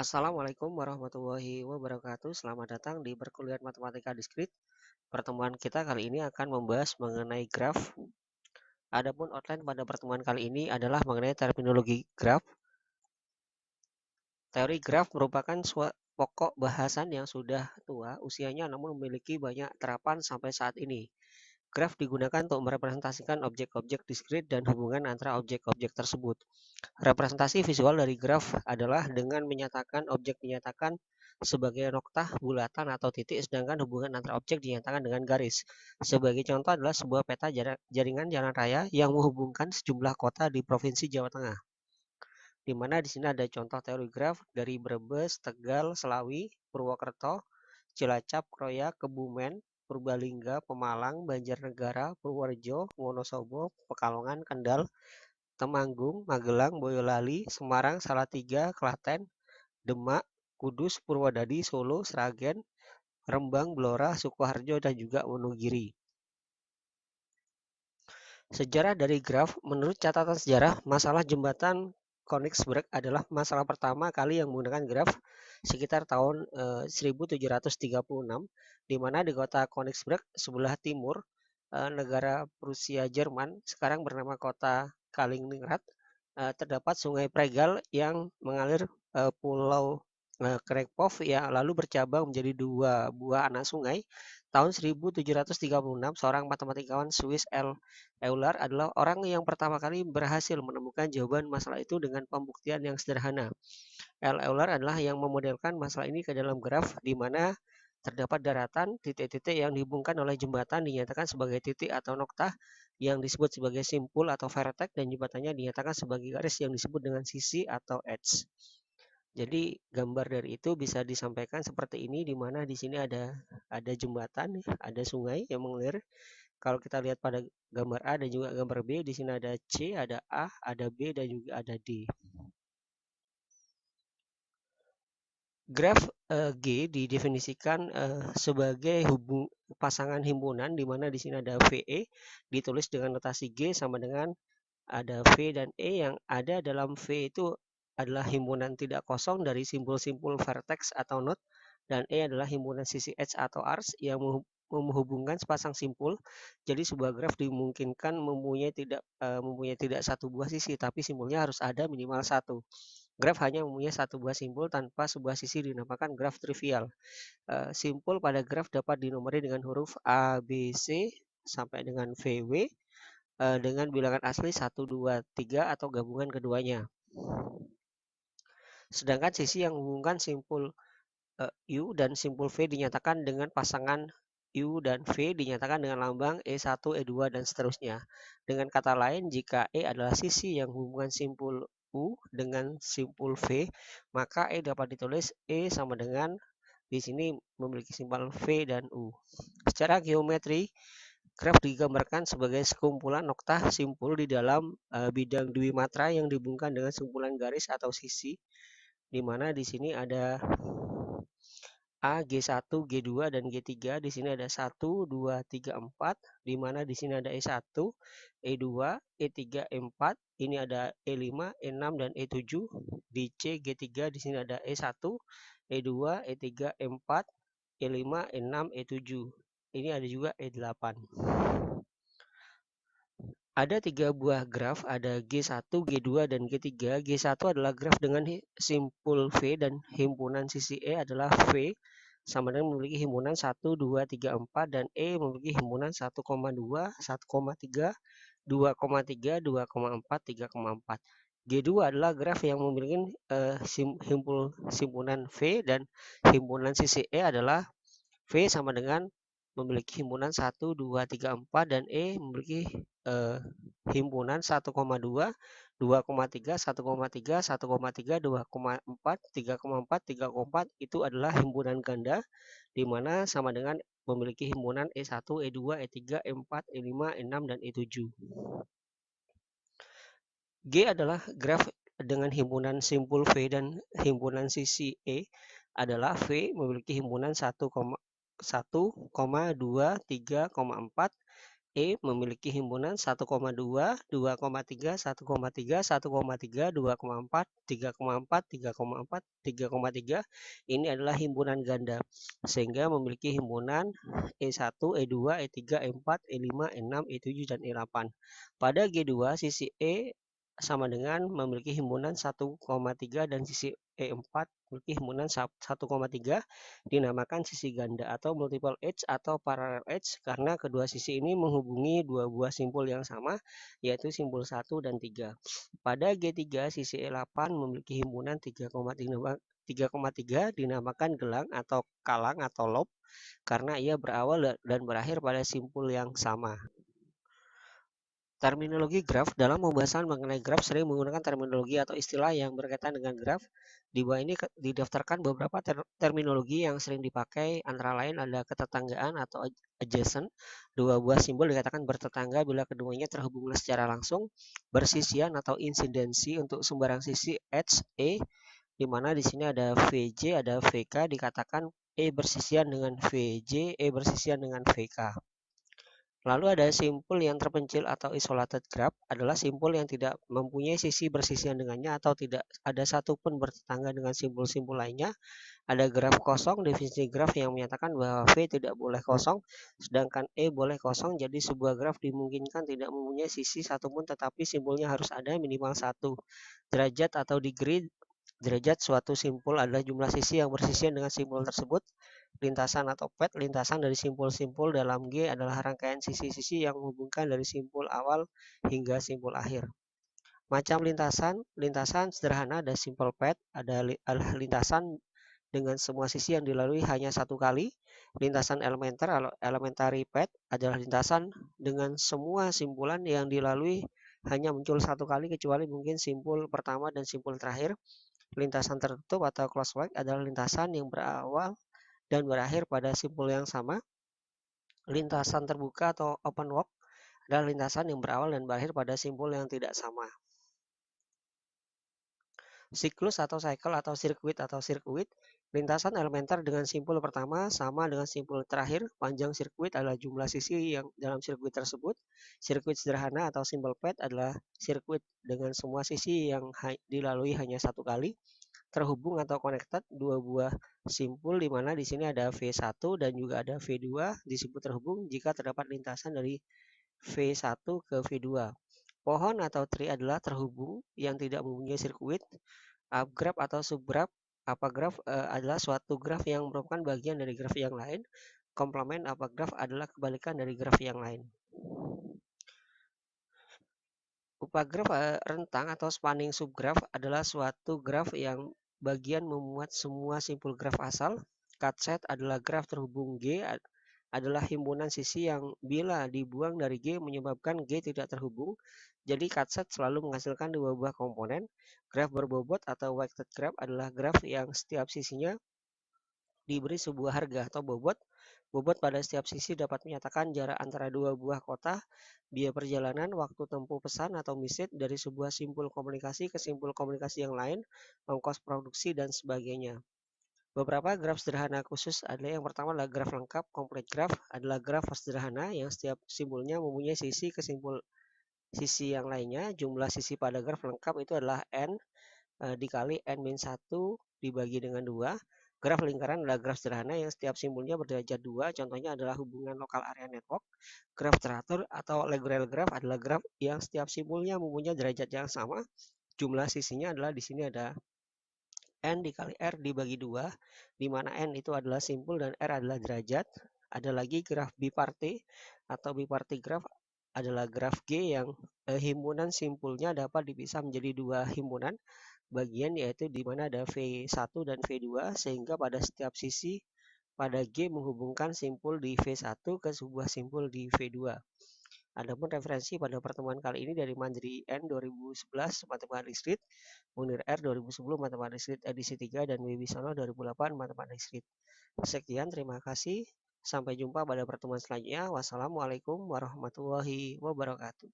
Assalamualaikum warahmatullahi wabarakatuh. Selamat datang di perkuliahan Matematika Diskrit. Pertemuan kita kali ini akan membahas mengenai graf. Adapun outline pada pertemuan kali ini adalah mengenai terminologi graf. Teori graf merupakan pokok bahasan yang sudah tua usianya namun memiliki banyak terapan sampai saat ini. Graf digunakan untuk merepresentasikan objek-objek diskrit dan hubungan antara objek-objek tersebut. Representasi visual dari graf adalah dengan menyatakan objek dinyatakan sebagai noktah, bulatan, atau titik, sedangkan hubungan antara objek dinyatakan dengan garis. Sebagai contoh adalah sebuah peta jaringan jalan raya yang menghubungkan sejumlah kota di Provinsi Jawa Tengah. Di mana di sini ada contoh teori graf dari Brebes, Tegal, Selawi, Purwokerto, Cilacap, Kroya, Kebumen, Purbalingga, Pemalang, Banjarnegara, Purworejo, Wonosobo, Pekalongan, Kendal, Temanggung, Magelang, Boyolali, Semarang, Salatiga, Klaten, Demak, Kudus, Purwodadi, Solo, Sragen, Rembang, Blora, Sukoharjo, dan juga Wonogiri. Sejarah dari graf, menurut catatan sejarah, masalah jembatan Konigsberg adalah masalah pertama kali yang menggunakan graf sekitar tahun 1736, di mana di kota Konigsberg sebelah timur negara Prusia Jerman, sekarang bernama kota Kaliningrad, terdapat sungai Pregal yang mengalir pulau Krakow yang lalu bercabang menjadi dua buah anak sungai. Tahun 1736, seorang matematikawan Swiss Euler adalah orang yang pertama kali berhasil menemukan jawaban masalah itu dengan pembuktian yang sederhana. Euler adalah yang memodelkan masalah ini ke dalam graf di mana terdapat daratan, titik-titik yang dihubungkan oleh jembatan dinyatakan sebagai titik atau noktah yang disebut sebagai simpul atau vertex, dan jembatannya dinyatakan sebagai garis yang disebut dengan sisi atau edge. Jadi gambar dari itu bisa disampaikan seperti ini, di mana di sini ada jembatan, ada sungai yang mengalir. Kalau kita lihat pada gambar A dan juga gambar B, di sini ada C, ada A, ada B, dan juga ada D. Graf G didefinisikan sebagai pasangan himpunan, di mana di sini ada VE ditulis dengan notasi G sama dengan ada V dan E, yang ada dalam V itu adalah himpunan tidak kosong dari simpul-simpul vertex atau node, dan E adalah himpunan sisi edge atau arcs yang menghubungkan sepasang simpul. Jadi sebuah graf dimungkinkan mempunyai tidak satu buah sisi, tapi simpulnya harus ada minimal satu. Graf hanya mempunyai satu buah simpul tanpa sebuah sisi dinamakan graf trivial. Simpul pada graf dapat dinomori dengan huruf A, B, C sampai dengan VW dengan bilangan asli 1, 2, 3 atau gabungan keduanya. Sedangkan sisi yang menghubungkan simpul U dan simpul V dinyatakan dengan pasangan U dan V dinyatakan dengan lambang E1, E2, dan seterusnya. Dengan kata lain, jika E adalah sisi yang menghubungkan simpul U dengan simpul V, maka E dapat ditulis E sama dengan di sini memiliki simbol V dan U. Secara geometri, graf digambarkan sebagai sekumpulan noktah simpul di dalam bidang dwimatra yang dihubungkan dengan sekumpulan garis atau sisi, di mana di sini ada A, G1, G2, dan G3. Di sini ada 1, 2, 3, 4, di mana di sini ada E1, E2, E3, E4. Ini ada E5, E6, dan E7. Di C, G3, di sini ada E1, E2, E3, E4, E5, E6, E7. Ini ada juga E8. Ada 3 buah graf, ada G1, G2, dan G3. G1 adalah graf dengan simpul V dan himpunan sisi E adalah V, sama dengan memiliki himpunan 1, 2, 3, 4, dan E memiliki himpunan 1,2, 1,3, 2,3, 2,4, 3,4. G2 adalah graf yang memiliki himpunan V dan himpunan sisi E adalah V sama dengan memiliki himpunan 1, 2, 3, 4, dan E memiliki himpunan 1,2, 2,3, 1,3, 1,3, 2,4, 3,4, 3,4. Itu adalah himpunan ganda, di mana sama dengan memiliki himpunan E1, E2, E3, E4, E5, E6, dan E7. G adalah graf dengan himpunan simpul V dan himpunan sisi E adalah V memiliki himpunan 1,2, 3,4, E memiliki himpunan 1,2, 2,3, 1,3, 1,3, 2,4, 3,4, 3,4, 3,3. Ini adalah himpunan ganda, sehingga memiliki himpunan E1, E2, E3, E4, E5, E6, E7, dan E8. Pada G2, sisi E sama dengan memiliki himpunan 1,3 dan sisi E4 memiliki himpunan 1,3, dinamakan sisi ganda atau multiple edge atau parallel edge karena kedua sisi ini menghubungi dua buah simpul yang sama, yaitu simpul 1 dan 3. Pada G3, sisi E8 memiliki himpunan 3,3 dinamakan gelang atau kalang atau lob karena ia berawal dan berakhir pada simpul yang sama. Terminologi graf. Dalam pembahasan mengenai graf sering menggunakan terminologi atau istilah yang berkaitan dengan graf. Di bawah ini didaftarkan beberapa terminologi yang sering dipakai, antara lain ada ketetanggaan atau adjacent. Dua buah simbol dikatakan bertetangga bila keduanya terhubung secara langsung. Bersisian atau insidensi untuk sembarang sisi edge E, di mana di sini ada VJ, ada VK, dikatakan E bersisian dengan VJ, E bersisian dengan VK. Lalu ada simpul yang terpencil atau isolated graph adalah simpul yang tidak mempunyai sisi bersisian dengannya atau tidak ada satupun bertetangga dengan simpul-simpul lainnya. Ada graf kosong, definisi graf yang menyatakan bahwa V tidak boleh kosong, sedangkan E boleh kosong. Jadi sebuah graf dimungkinkan tidak mempunyai sisi satupun tetapi simpulnya harus ada minimal satu. Derajat atau degree. Derajat suatu simpul adalah jumlah sisi yang bersisian dengan simpul tersebut. Lintasan atau pad, lintasan dari simpul-simpul dalam G adalah rangkaian sisi-sisi yang menghubungkan dari simpul awal hingga simpul akhir. Macam lintasan, lintasan sederhana ada simple pad, ada lintasan dengan semua sisi yang dilalui hanya satu kali. Lintasan elementary pad adalah lintasan dengan semua simpulan yang dilalui hanya muncul satu kali kecuali mungkin simpul pertama dan simpul terakhir. Lintasan tertutup atau closed walk adalah lintasan yang berawal dan berakhir pada simpul yang sama. Lintasan terbuka atau open walk adalah lintasan yang berawal dan berakhir pada simpul yang tidak sama. Siklus atau cycle atau sirkuit, lintasan elementer dengan simpul pertama sama dengan simpul terakhir. Panjang sirkuit adalah jumlah sisi yang dalam sirkuit tersebut. Sirkuit sederhana atau simple pad adalah sirkuit dengan semua sisi yang dilalui hanya satu kali. Terhubung atau connected dua buah simpul, di mana di sini ada V1 dan juga ada V2 disebut terhubung jika terdapat lintasan dari V1 ke V2. Pohon atau tree adalah terhubung yang tidak mempunyai sirkuit. Upgraph atau subgraph. Apagraph adalah suatu graf yang merupakan bagian dari graf yang lain. Komplement apagraph adalah kebalikan dari graf yang lain. Upagraf rentang atau spanning subgraph adalah suatu graf yang bagian memuat semua simpul graf asal. Cutset adalah graf terhubung G adalah himpunan sisi yang bila dibuang dari G menyebabkan G tidak terhubung. Jadi cutset selalu menghasilkan dua buah komponen. Graf berbobot atau weighted graph adalah graf yang setiap sisinya diberi sebuah harga atau bobot. Bobot pada setiap sisi dapat menyatakan jarak antara dua buah kota, biaya perjalanan, waktu tempuh pesan atau misit dari sebuah simpul komunikasi ke simpul komunikasi yang lain, ongkos produksi, dan sebagainya. Beberapa graf sederhana khusus adalah yang pertama adalah graf lengkap. Complete graph adalah graf sederhana yang setiap simpulnya mempunyai sisi ke simpul sisi yang lainnya. Jumlah sisi pada graf lengkap itu adalah n dikali n-1 dibagi dengan 2. Graf lingkaran adalah graf sederhana yang setiap simpulnya berderajat 2. Contohnya adalah hubungan lokal area network. Graf teratur atau Lagrange graph adalah graf yang setiap simpulnya mempunyai derajat yang sama. Jumlah sisinya adalah di sini ada n dikali r dibagi 2, di mana n itu adalah simpul dan r adalah derajat. Ada lagi graf biparti atau biparti graph adalah graf G yang himpunan simpulnya dapat dipisah menjadi dua himpunan bagian, yaitu di mana ada V1 dan V2 sehingga pada setiap sisi pada G menghubungkan simpul di V1 ke sebuah simpul di V2. Adapun referensi pada pertemuan kali ini dari Mandiri N 2011 Matematik Street, Munir R 2010 Matematik Street edisi 3, dan Wibisono 2008 Matematik Street. Sekian, terima kasih. Sampai jumpa pada pertemuan selanjutnya. Wassalamualaikum warahmatullahi wabarakatuh.